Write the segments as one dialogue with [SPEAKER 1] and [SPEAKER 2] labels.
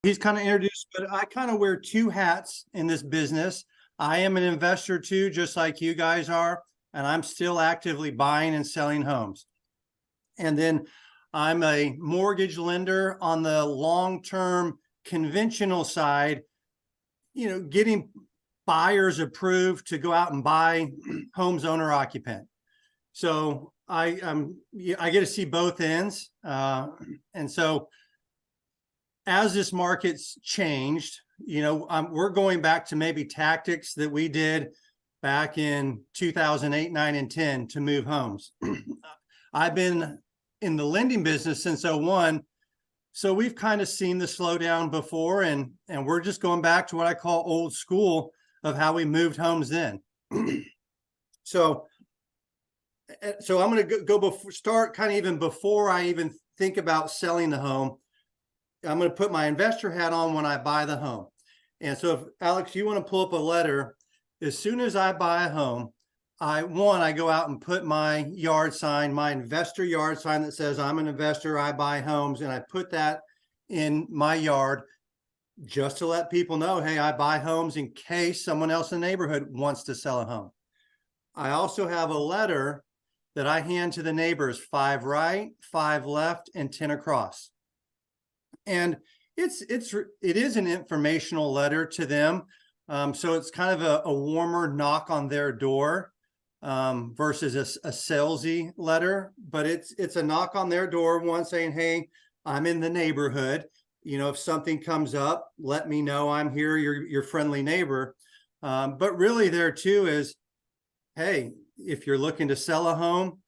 [SPEAKER 1] He's kind of introduced, but I kind of wear two hats in this business. I am an investor too, just like you guys are, and I'm still actively buying and selling homes. And then I'm a mortgage lender on the long-term conventional side, getting buyers approved to go out and buy homes owner occupant. So I get to see both ends. And so as this market's changed, we're going back to maybe tactics that we did back in 2008, 9, and 10 to move homes. I've been in the lending business since 01. So we've kind of seen the slowdown before, and we're just going back to what I call old school of how we moved homes then. So I'm going to go before, start kind of even before I even think about selling the home. I'm going to put my investor hat on when I buy the home. And so if Alex, you want to pull up a letter, as soon as I buy a home, I go out and put my yard sign, my investor yard sign that says I'm an investor, I buy homes, and I put that in my yard just to let people know, hey, I buy homes in case someone else in the neighborhood wants to sell a home. I also have a letter that I hand to the neighbors, 5 right, 5 left, and 10 across. And it is an informational letter to them. So it's kind of a warmer knock on their door versus a salesy letter, but it's a knock on their door, one saying, hey, I'm in the neighborhood. If something comes up, let me know. I'm here, your friendly neighbor. But really there too is, hey, if you're looking to sell a home,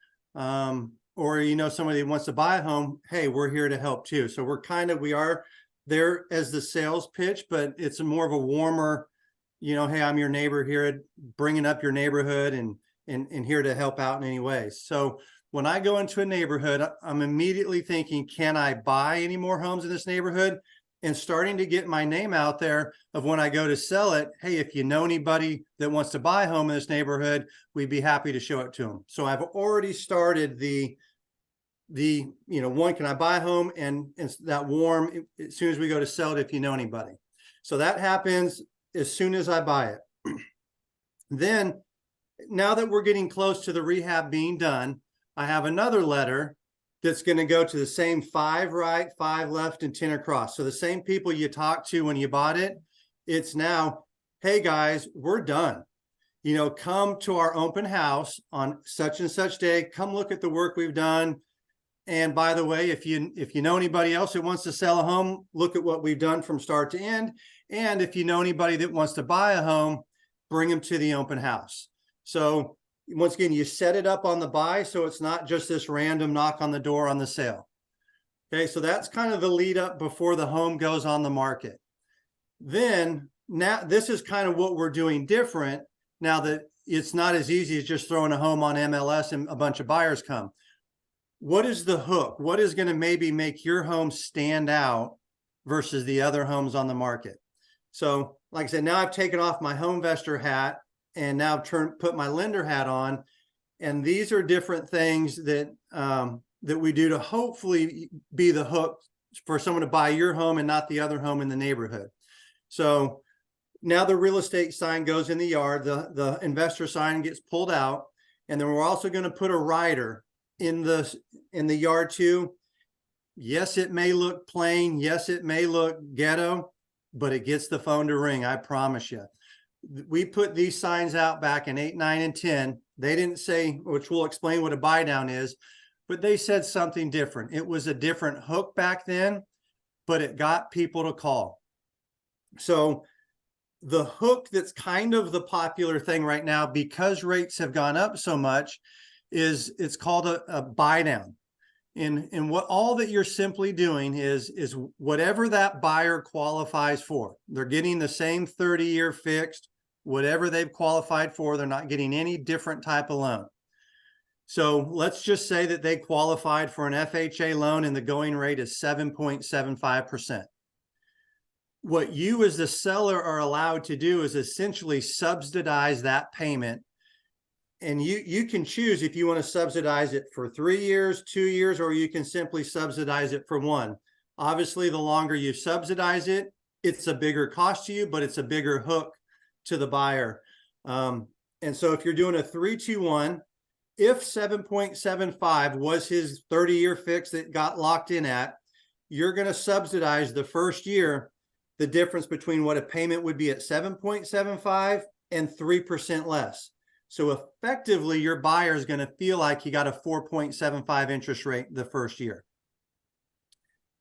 [SPEAKER 1] or somebody wants to buy a home, hey, we're here to help too. So we are there as the sales pitch, but it's more of a warmer, hey, I'm your neighbor here, bringing up your neighborhood and here to help out in any ways. So when I go into a neighborhood, I'm immediately thinking, can I buy any more homes in this neighborhood? And starting to get my name out there of when I go to sell it, hey, if you know anybody that wants to buy a home in this neighborhood, we'd be happy to show it to them. So I've already started the one, can I buy a home, and that warm as soon as we go to sell it, if you know anybody. So that happens as soon as I buy it. Then now that we're getting close to the rehab being done, I have another letter that's going to go to the same 5 right, 5 left, and 10 across. So the same people you talked to when you bought it, it's now, hey guys, we're done. Come to our open house on such and such day. Come look at the work we've done. And by the way, if you know anybody else that wants to sell a home, look at what we've done from start to end. And if you know anybody that wants to buy a home, bring them to the open house. So once again, you set it up on the buy, so it's not just this random knock on the door on the sale. Okay, so that's kind of the lead up before the home goes on the market. Then now this is kind of what we're doing different now that it's not as easy as just throwing a home on MLS and a bunch of buyers come. What is the hook? What is going to maybe make your home stand out versus the other homes on the market? So like I said, now I've taken off my home investor hat and now put my lender hat on. And these are different things that that we do to hopefully be the hook for someone to buy your home and not the other home in the neighborhood. So now the real estate sign goes in the yard, the investor sign gets pulled out, and then we're also going to put a rider in the yard too. Yes, it may look plain. Yes, it may look ghetto, but it gets the phone to ring. I promise you. We put these signs out back in 8, 9, and 10. They didn't say, which we'll explain what a buy down is, but they said something different. It was a different hook back then, but it got people to call. So the hook that's kind of the popular thing right now, because rates have gone up so much, is it's called a buy down. And what all that you're simply doing is whatever that buyer qualifies for. They're getting the same 30-year fixed, whatever they've qualified for. They're not getting any different type of loan. So let's just say that they qualified for an FHA loan and the going rate is 7.75%. What you as the seller are allowed to do is essentially subsidize that payment. And you can choose if you want to subsidize it for 3 years, 2 years, or you can simply subsidize it for 1. Obviously, the longer you subsidize it, it's a bigger cost to you, but it's a bigger hook to the buyer. And so if you're doing a 3-2-1, if 7.75 was his 30-year fix that got locked in at, you're going to subsidize the first year the difference between what a payment would be at 7.75 and 3% less. So effectively, your buyer is going to feel like he got a 4.75 interest rate the first year.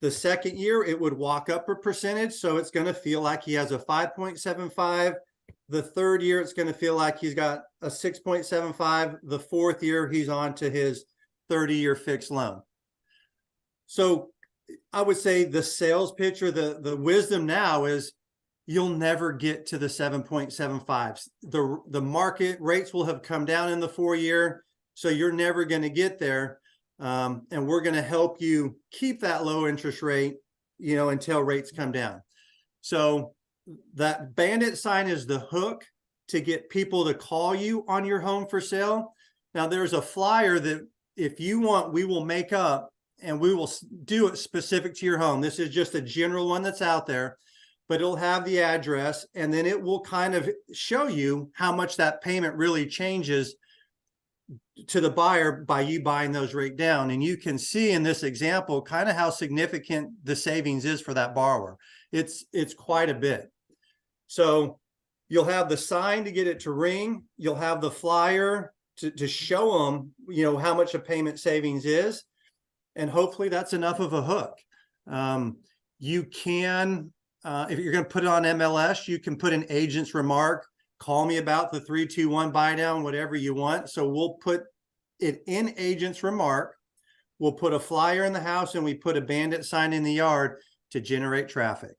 [SPEAKER 1] The second year, it would walk up a percentage, so it's going to feel like he has a 5.75. The third year, it's going to feel like he's got a 6.75. The fourth year, he's on to his 30-year fixed loan. So I would say the sales pitch or the wisdom now is you'll never get to the 7.75s. The market rates will have come down in the 4-year, so you're never going to get there. And we're going to help you keep that low interest rate, until rates come down. So that bandit sign is the hook to get people to call you on your home for sale. Now, there's a flyer that if you want, we will make up and we will do it specific to your home. This is just a general one that's out there, but it'll have the address, and then it will kind of show you how much that payment really changes to the buyer by you buying those rate down. And you can see in this example kind of how significant the savings is for that borrower. It's quite a bit. So you'll have the sign to get it to ring. You'll have the flyer to show them, how much a payment savings is. And hopefully that's enough of a hook. You can, if you're going to put it on MLS, you can put an agent's remark, call me about the 3-2-1 buy down, whatever you want. So we'll put it in agent's remark. We'll put a flyer in the house, and we put a bandit sign in the yard to generate traffic.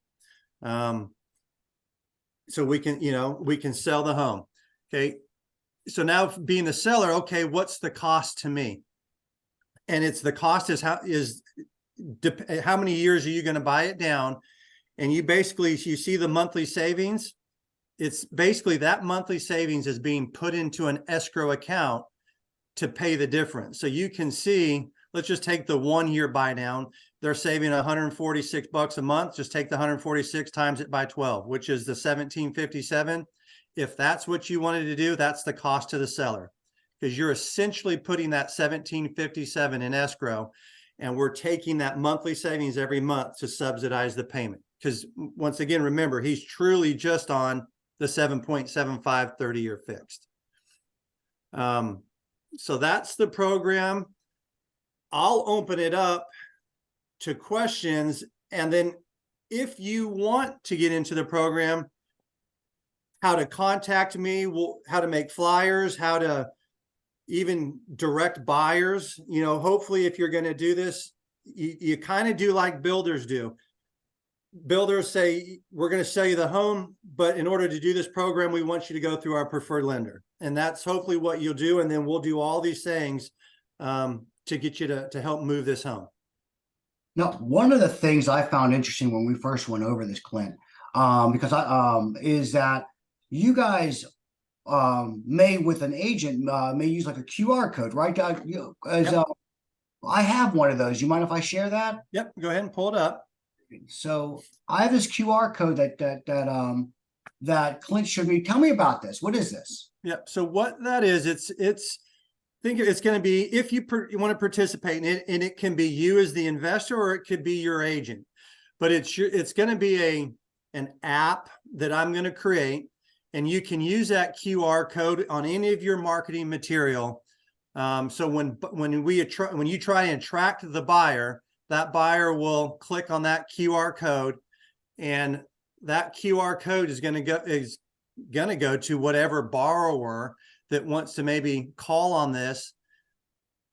[SPEAKER 1] So we can sell the home. Okay. So now being the seller, okay, what's the cost to me? And it's the cost is how many years are you going to buy it down? And you see the monthly savings. It's basically that monthly savings is being put into an escrow account to pay the difference. So you can see, let's just take the 1-year buy down. They're saving $146 a month. Just take the 146 times it by 12, which is the 1757. If that's what you wanted to do, that's the cost to the seller, because you're essentially putting that 1757 in escrow, and we're taking that monthly savings every month to subsidize the payment. Because once again, remember, he's truly just on the 7.75 30-year fixed. So that's the program. I'll open it up to questions. And then if you want to get into the program, how to contact me, how to make flyers, how to even direct buyers. Hopefully if you're going to do this, you kind of do like builders do. Builders say, we're going to sell you the home, but in order to do this program, we want you to go through our preferred lender. And that's hopefully what you'll do. And then we'll do all these things to get you to help move this home.
[SPEAKER 2] Now, one of the things I found interesting when we first went over this, Clint, is that you guys may, with an agent, may use like a QR code, right? Yep. I have one of those. You mind if I share that?
[SPEAKER 1] Yep, go ahead and pull it up.
[SPEAKER 2] So I have this QR code that Clint showed me. Tell me about this. What is this?
[SPEAKER 1] Yep. So what that is, I think it's going to be, if you want to participate in it, and it can be you as the investor, or it could be your agent, but it's going to be an app that I'm going to create, and you can use that QR code on any of your marketing material. So when you try and attract the buyer, that buyer will click on that QR code, and that QR code is going to go to whatever borrower that wants to maybe call on this.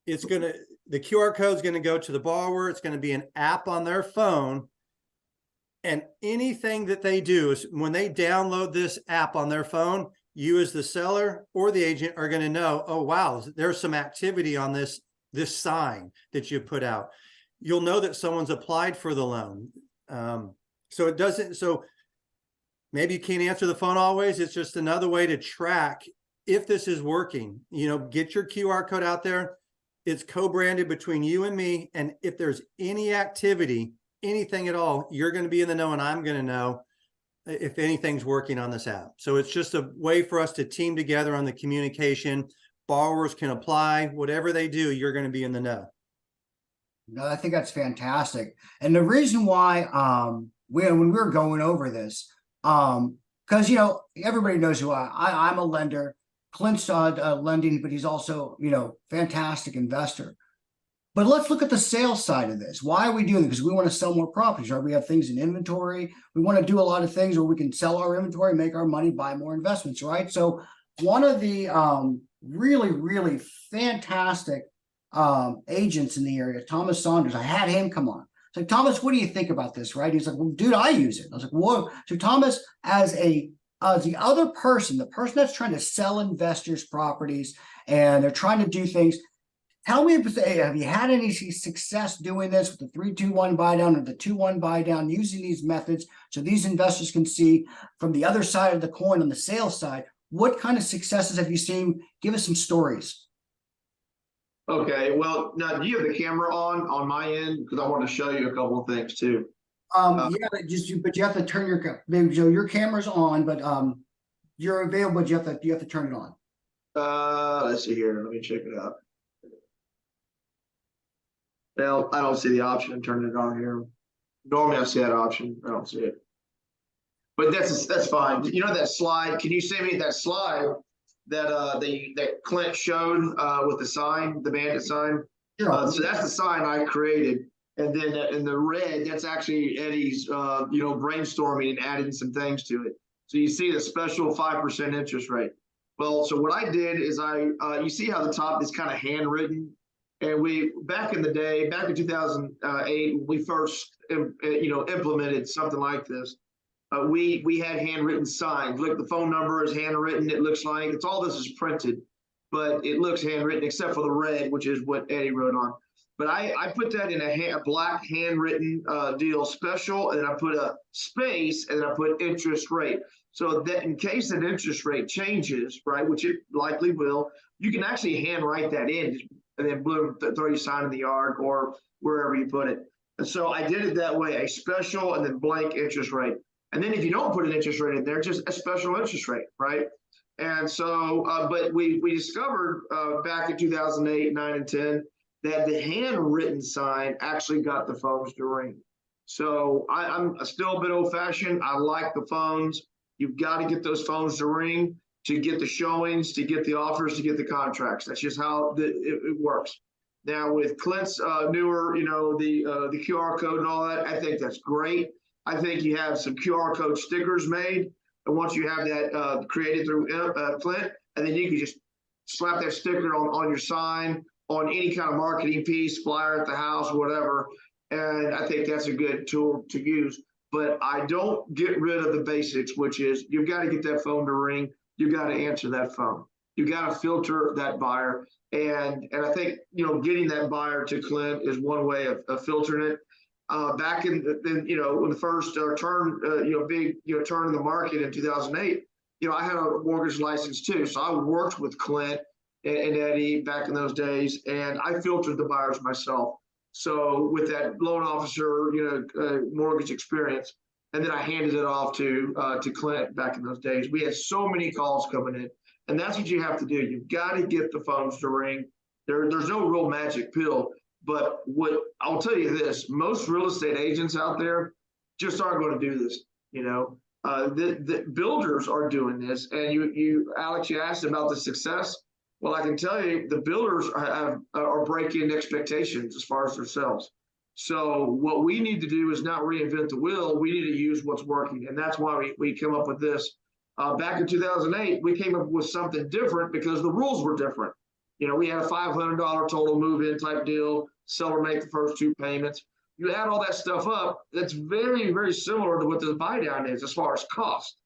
[SPEAKER 1] The QR code is going to go to the borrower. It's going to be an app on their phone. And anything that they do is, when they download this app on their phone, you as the seller or the agent are going to know, oh, wow, there's some activity on this sign that you put out. You'll know that someone's applied for the loan. So maybe you can't answer the phone always. It's just another way to track if this is working. Get your QR code out there. It's co-branded between you and me. And if there's any activity anything at all, you're going to be in the know and I'm going to know if anything's working on this app. So it's just a way for us to team together on the communication. Borrowers can apply, whatever they do, you're going to be in the know.
[SPEAKER 2] No, I think that's fantastic. And the reason why when we were going over this, because you know, everybody knows who I'm a lender. Clint's lending, but he's also, you know, fantastic investor. But let's look at the sales side of this. Why are we doing it? Because we want to sell more properties, right? We have things in inventory. We want to do a lot of things where we can sell our inventory, make our money, buy more investments, right? So one of the really, really fantastic agents in the area, Thomas Saunders, I had him come on. It's like, Thomas, what do you think about this, right? He's like, well, dude, I use it. I was like, whoa. So Thomas, as the other person, the person that's trying to sell investors properties and they're trying to do things, tell me, have you had any success doing this with the 3-2-1 buy down or the 2-1 buy down, using these methods so these investors can see from the other side of the coin on the sales side? What kind of successes have you seen? Give us some stories.
[SPEAKER 3] Okay, well, now do you have the camera on my end? Because I want to show you a couple of things too.
[SPEAKER 2] Yeah, but you have to turn your camera's on, but you're available, but you have to turn it on.
[SPEAKER 3] Let's see here. Let me check it out. Well, I don't see the option of turning it on here. Normally I see that option. I don't see it. But that's fine. You know that slide? Can you send me that slide that that Clint showed with the sign, the bandit sign?
[SPEAKER 2] Sure.
[SPEAKER 3] So that's the sign I created. And then in the red, that's actually Eddie's brainstorming and adding some things to it. So you see the special 5% interest rate. Well, so what I did is you see how the top is kind of handwritten. And we, back in the day, back in 2008, when we first, implemented something like this, we had handwritten signs. Look, the phone number is handwritten. It looks like it's all this is printed, but it looks handwritten except for the red, which is what Eddie wrote on. But I put that in a black handwritten deal special, and I put a space, and I put interest rate. So that in case an interest rate changes, right, which it likely will, you can actually handwrite that in, and then throw your sign in the yard or wherever you put it. And so I did it that way, a special and then blank interest rate. And then if you don't put an interest rate in there, just a special interest rate, right? And so, but we discovered back in 2008, 9, and 10 that the handwritten sign actually got the phones to ring. So I'm still a bit old-fashioned. I like the phones. You've got to get those phones to ring to get the showings, to get the offers, to get the contracts. That's just how it works. Now with Clint's newer, the QR code and all that, I think that's great. I think you have some QR code stickers made, and once you have that created through Clint, and then you can just slap that sticker on your sign, on any kind of marketing piece, flyer at the house, whatever. And I think that's a good tool to use. But I don't get rid of the basics, which is you've got to get that phone to ring. You've got to answer that phone. You've got to filter that buyer. And I think, getting that buyer to Clint is one way of filtering it. Back in when the first turn, big, turn in the market in 2008, I had a mortgage license too. So I worked with Clint and Eddie back in those days, and I filtered the buyers myself. So with that loan officer, mortgage experience, and then I handed it off to Clint back in those days. We had so many calls coming in, and that's what you have to do. You've got to get the phones to ring. There's no real magic pill, but what I'll tell you this: most real estate agents out there just aren't going to do this. The builders are doing this, and you Alex, you asked about the success. Well, I can tell you the builders are breaking expectations as far as themselves. So what we need to do is not reinvent the wheel. We need to use what's working. And that's why we came up with this. Back in 2008, we came up with something different because the rules were different. We had a $500 total move-in type deal, seller make the first 2 payments. You add all that stuff up, that's very, very similar to what the buy-down is as far as cost.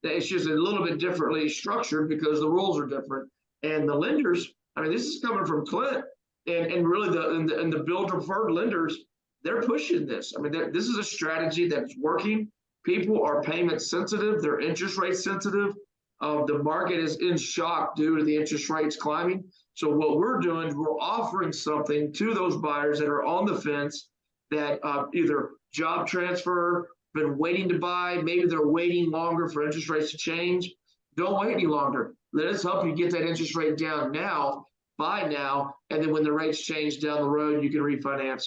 [SPEAKER 3] It's just a little bit differently structured because the rules are different. And the lenders, this is coming from Clint, and really the builder preferred lenders, they're pushing this. This is a strategy that's working. People are payment sensitive, they're interest rate sensitive. The market is in shock due to the interest rates climbing. So what we're doing is we're offering something to those buyers that are on the fence, that either job transfer, been waiting to buy, maybe they're waiting longer for interest rates to change. Don't wait any longer. Let us help you get that interest rate down now, buy now, and then when the rates change down the road, you can refinance.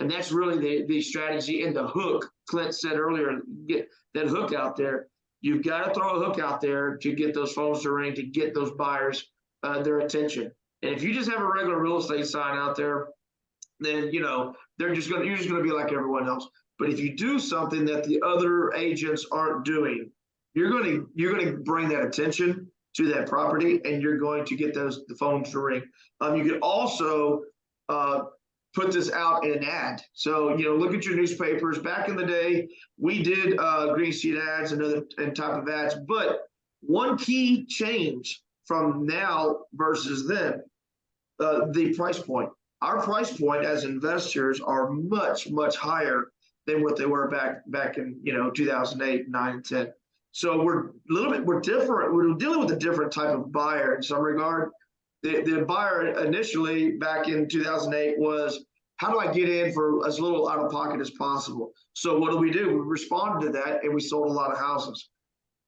[SPEAKER 3] And that's really the strategy and the hook. Clint said earlier, get that hook out there. You've got to throw a hook out there to get those phones to ring, to get those buyers their attention. And if you just have a regular real estate sign out there, then you're just gonna be like everyone else. But if you do something that the other agents aren't doing, you're gonna bring that attention to that property, and you're going to get the phones to ring. You could also put this out in an ad. So look at your newspapers. Back in the day, we did green sheet ads and other type of ads. But one key change from now versus then, the price point. Our price point as investors are much, much higher than what they were back in 2008, 9, and 10. So we're different. We're dealing with a different type of buyer in some regard. The buyer initially back in 2008 was, how do I get in for as little out of pocket as possible? So what do? We responded to that, and we sold a lot of houses.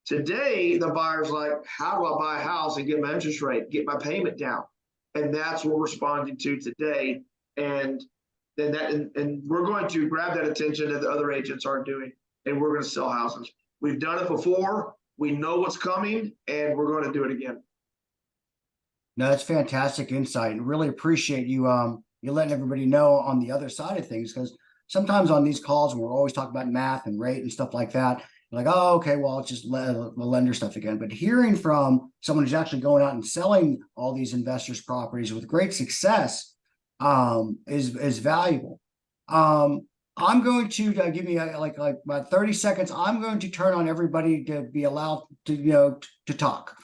[SPEAKER 3] Today, the buyer's like, how do I buy a house and get my interest rate, get my payment down? And that's what we're responding to today. And we're going to grab that attention that the other agents aren't doing, and we're going to sell houses. We've done it before. We know what's coming, and we're going to do it again.
[SPEAKER 2] No, that's fantastic insight, and really appreciate you you letting everybody know on the other side of things, because sometimes on these calls, when we're always talking about math and rate and stuff like that, you're like, oh, okay, well, it's just the lender stuff again. But hearing from someone who's actually going out and selling all these investors' properties with great success is valuable. I'm going to give me like about 30 seconds. I'm going to turn on everybody to be allowed to to talk.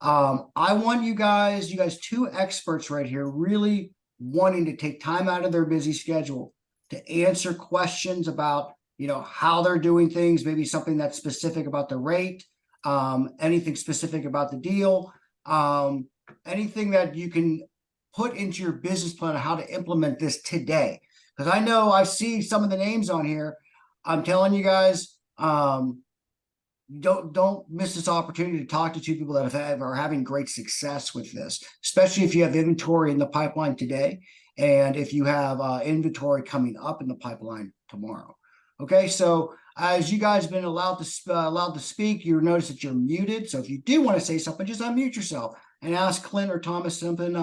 [SPEAKER 2] I want you guys two experts right here, really wanting to take time out of their busy schedule to answer questions about how they're doing things, maybe something that's specific about the rate, anything specific about the deal, anything that you can put into your business plan on how to implement this today. Because I know I see some of the names on here. I'm telling you guys, don't miss this opportunity to talk to two people that are having great success with this, especially if you have inventory in the pipeline today, and if you have inventory coming up in the pipeline tomorrow. Okay, so as you guys have been allowed to speak, you notice that you're muted. So if you do want to say something, just unmute yourself and ask Clint or Thomas something,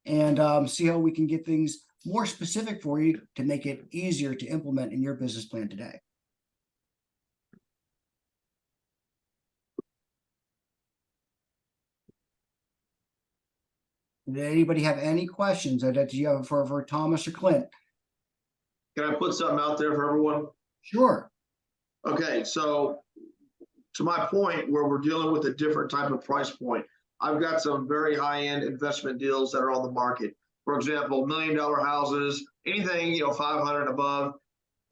[SPEAKER 2] and see how we can get things more specific for you to make it easier to implement in your business plan today. Did anybody have any questions that you have for Thomas or Clint?
[SPEAKER 3] Can I put something out there for everyone?
[SPEAKER 2] Sure.
[SPEAKER 3] Okay, so to my point, where we're dealing with a different type of price point, I've got some very high-end investment deals that are on the market. For example, $1 million houses, anything 500 and above.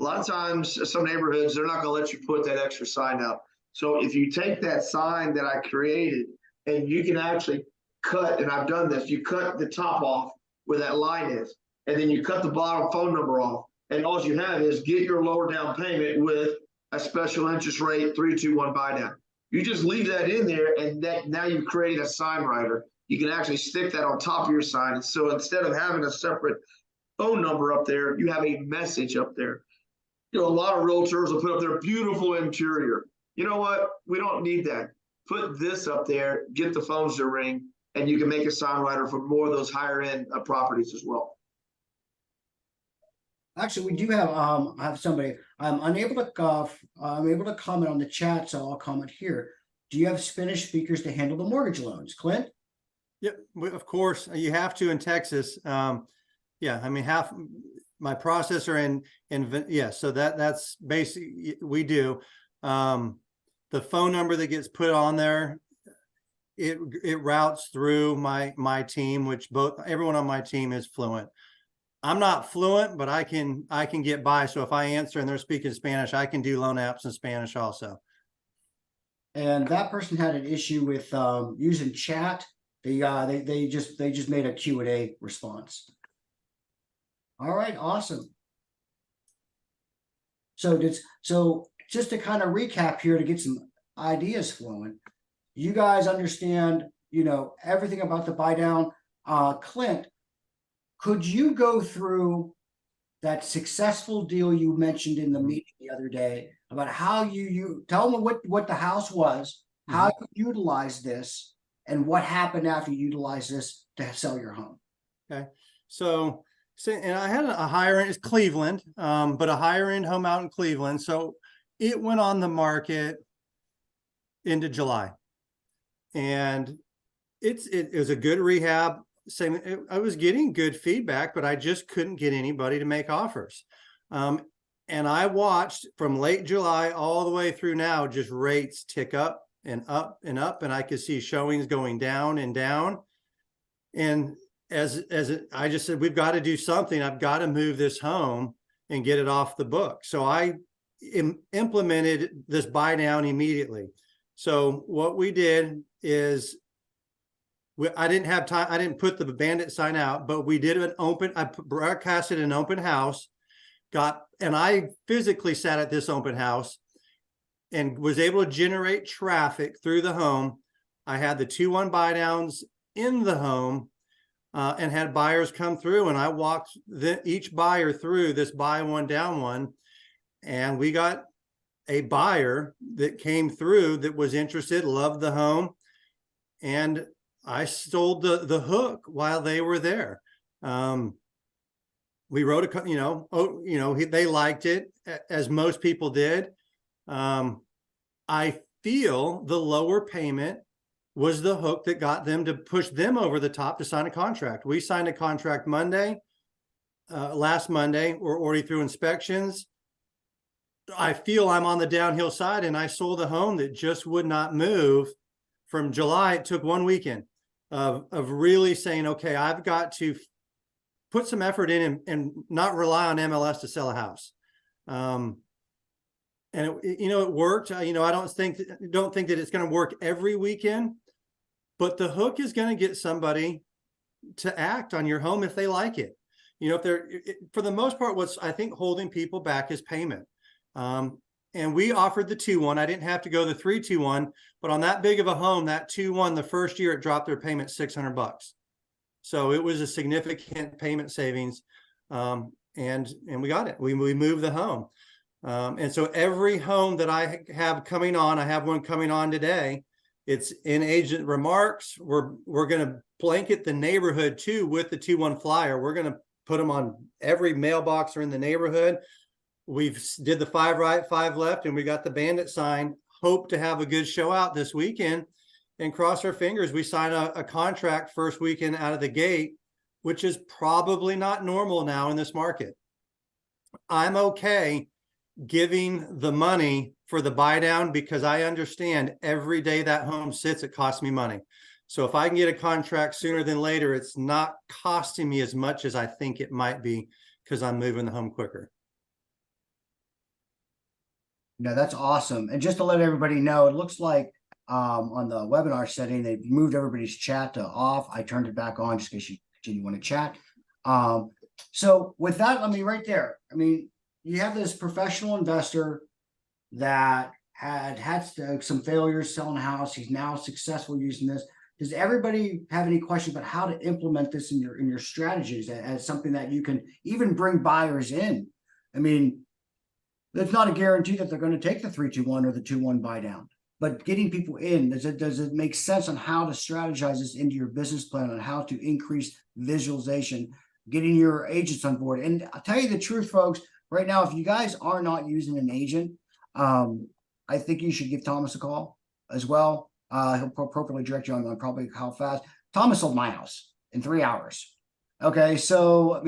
[SPEAKER 3] A lot of times, some neighborhoods, they're not going to let you put that extra sign out. So if you take that sign that I created, and you can actually cut, and I've done this, you cut the top off where that line is, and then you cut the bottom phone number off, and all you have is get your lower down payment with a special interest rate 3-2-1 buy down. You just leave that in there, and that now you've created a sign writer. You can actually stick that on top of your sign. And so instead of having a separate phone number up there, you have a message up there. A lot of realtors will put up their beautiful interior. You know what? We don't need that. Put this up there, get the phones to ring, and you can make a sign writer for more of those higher end properties as well.
[SPEAKER 2] Actually, we do have somebody. I'm able to comment on the chat, so I'll comment here. Do you have Spanish speakers to handle the mortgage loans, Clint?
[SPEAKER 1] Yep, of course you have to in Texas. Yeah, I mean, half my processor in yeah, so that's basically we do. The phone number that gets put on there, it routes through my team, which everyone on my team is fluent. I'm not fluent, but I can get by. So if I answer and they're speaking Spanish, I can do loan apps in Spanish also.
[SPEAKER 2] And that person had an issue with using chat. They just made a Q&A response. All right, awesome. So just to kind of recap here to get some ideas flowing, you guys understand, everything about the buy down. Clint, could you go through that successful deal you mentioned in the meeting the other day about how you tell them what the house was, how you utilized this, and what happened after you utilized this to sell your home?
[SPEAKER 1] Okay. So and I had a higher end, it's Cleveland, but a higher end home out in Cleveland. So it went on the market into July, and it was a good rehab. I was getting good feedback, but I just couldn't get anybody to make offers. And I watched from late July all the way through now, just rates tick up and up and up, and I could see showings going down and down. And I just said, we've got to do something. I've got to move this home and get it off the book. So I implemented this buy down immediately. So what we did is I didn't have time. I didn't put the bandit sign out, but we did I broadcasted an open house, and I physically sat at this open house and was able to generate traffic through the home. I had the 2-1 buy downs in the home, and had buyers come through, and I walked each buyer through this buy one down one, and we got a buyer that came through that was interested, loved the home, and I sold the hook while they were there. We wrote they liked it, as most people did. I feel the lower payment was the hook that got them to push them over the top to sign a contract. We signed a contract last Monday. We're already through inspections. I feel I'm on the downhill side, and I sold a home that just would not move from July. It took 1 weekend of really saying, okay, I've got to put some effort in and not rely on MLS to sell a house. And it worked. I don't think that it's going to work every weekend, but the hook is going to get somebody to act on your home if they like it. For the most part, what's I think holding people back is payment. And we offered the 2-1. I didn't have to go the 3-2-1, but on that big of a home, that 2-1, the first year it dropped their payment $600. So it was a significant payment savings. And we got it. We moved the home. And so every home that I have coming on, I have one coming on today. It's in agent remarks. We're going to blanket the neighborhood too with the 2-1 flyer. We're going to put them on every mailbox or in the neighborhood. We've did the 5 right, 5 left, and we got the bandit sign. Hope to have a good show out this weekend, and cross our fingers. We sign a contract first weekend out of the gate, which is probably not normal now in this market. I'm okay giving the money for the buy down because I understand every day that home sits, it costs me money. So if I can get a contract sooner than later, it's not costing me as much as I think it might be because I'm moving the home quicker.
[SPEAKER 2] No, that's awesome. And just to let everybody know, it looks like on the webinar setting, they've moved everybody's chat to off. I turned it back on just in case you continue want to chat. So with that, right there, you have this professional investor that had some failures selling a house. He's now successful using this. Does everybody have any questions about how to implement this in your strategies as something that you can even bring buyers in? It's not a guarantee that they're going to take the 3-2-1 or the 2-1 buy down, but getting people in, does it make sense on how to strategize this into your business plan on how to increase visualization, getting your agents on board? And I'll tell you the truth, folks, right now, if you guys are not using an agent, I think you should give Thomas a call as well. He'll appropriately direct you on probably how fast. Thomas sold my house in 3 hours. Okay, so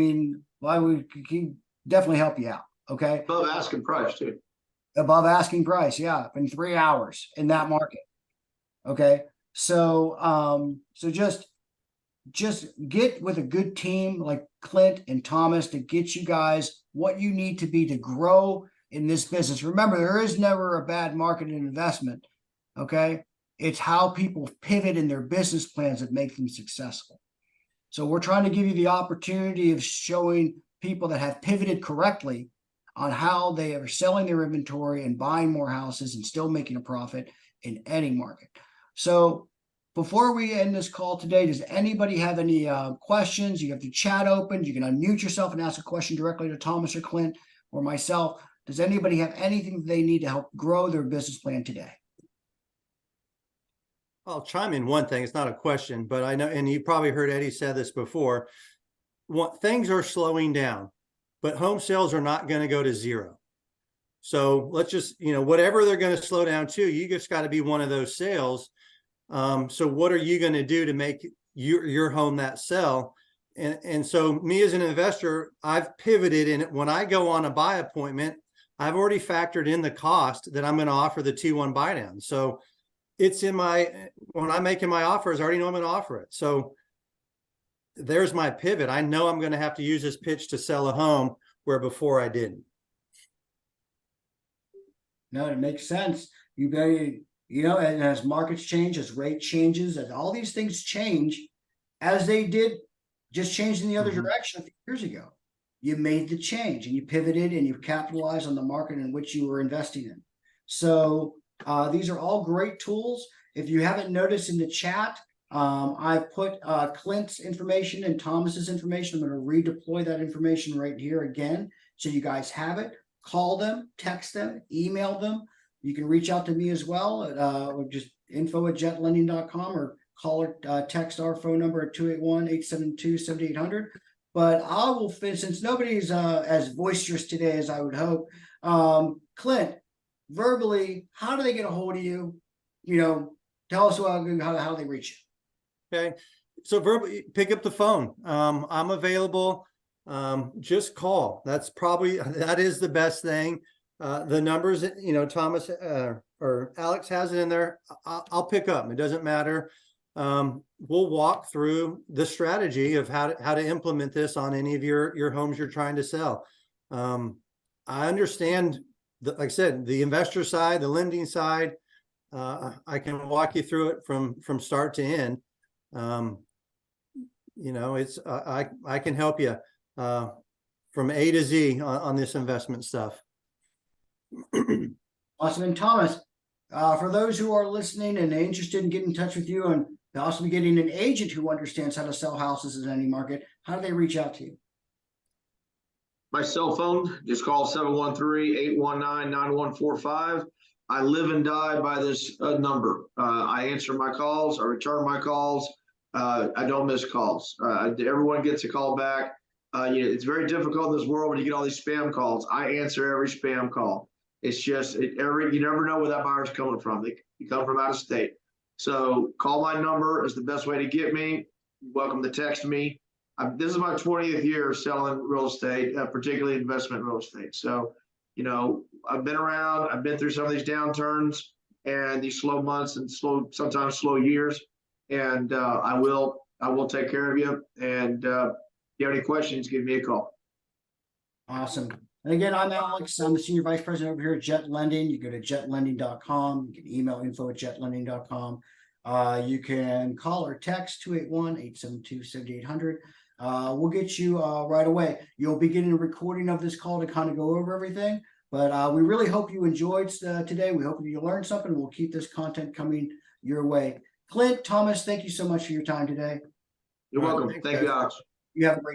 [SPEAKER 2] why would he definitely help you out? Okay,
[SPEAKER 3] above asking price too.
[SPEAKER 2] Above asking price, yeah, in 3 hours in that market. Okay, so just get with a good team like Clint and Thomas to get you guys what you need to be to grow in this business. Remember, there is never a bad market in investment. Okay, it's how people pivot in their business plans that make them successful. So we're trying to give you the opportunity of showing people that have pivoted correctly on how they are selling their inventory and buying more houses and still making a profit in any market. So before we end this call today, does anybody have any questions? You have the chat open. You can unmute yourself and ask a question directly to Thomas or Clint or myself. Does anybody have anything that they need to help grow their business plan today?
[SPEAKER 1] I'll chime in one thing. It's not a question, but I know, and you probably heard Eddie said this before, things are slowing down, but home sales are not going to go to zero. So let's just, whatever they're going to slow down to, you just got to be one of those sales. So what are you going to do to make your home that sell? And so me as an investor, I've pivoted in it. When I go on a buy appointment, I've already factored in the cost that I'm going to offer the 2-1 buy down. So it's when I'm making my offers, I already know I'm going to offer it. So there's my pivot. I know I'm going to have to use this pitch to sell a home where before I didn't.
[SPEAKER 2] No, it makes sense. And as markets change, as rate changes, as all these things change, as they did, just changed in the other direction a few years ago. You made the change and you pivoted and you capitalized on the market in which you were investing in. So these are all great tools. If you haven't noticed in the chat, I've put Clint's information and Thomas's information. I'm going to redeploy that information right here again, so you guys have it. Call them, text them, email them. You can reach out to me as well at just info@jetlending.com, or call or text our phone number at 281-872-7800. But I will, since nobody's as boisterous today as I would hope, Clint, verbally, how do they get a hold of you? Tell us how they reach you.
[SPEAKER 1] Okay. So verbally, pick up the phone. I'm available. Just call. That is the best thing. The numbers, Thomas or Alex has it in there. I'll pick up. It doesn't matter. We'll walk through the strategy of how to implement this on any of your homes you're trying to sell. I understand, like I said, the investor side, the lending side. I can walk you through it from start to end. I can help you from A to Z on this investment stuff.
[SPEAKER 2] Awesome. And Thomas, for those who are listening and interested in getting in touch with you and possibly getting an agent who understands how to sell houses in any market, how do they reach out to you?
[SPEAKER 3] My cell phone, just call 713-819-9145. I live and die by this number. I answer my calls. I return my calls. I don't miss calls. Everyone gets a call back. It's very difficult in this world when you get all these spam calls. I answer every spam call. It's just you never know where that buyer's coming from. They come from out of state. So call my number is the best way to get me. You're welcome to text me. This is my 20th year selling real estate, particularly investment real estate. So, I've been around. I've been through some of these downturns and these slow months and sometimes slow years. And I will take care of you. And if you have any questions, give me a call.
[SPEAKER 2] Awesome. And again, I'm Alex. I'm the Senior Vice President over here at Jet Lending. You go to jetlending.com. You can email info@jetlending.com. You can call or text 281-872-7800. We'll get you right away. You'll be getting a recording of this call to kind of go over everything. But we really hope you enjoyed today. We hope you learned something. We'll keep this content coming your way. Clint, Thomas, thank you so much for your time today.
[SPEAKER 3] You're welcome. Thank you, Alex.
[SPEAKER 2] You have a great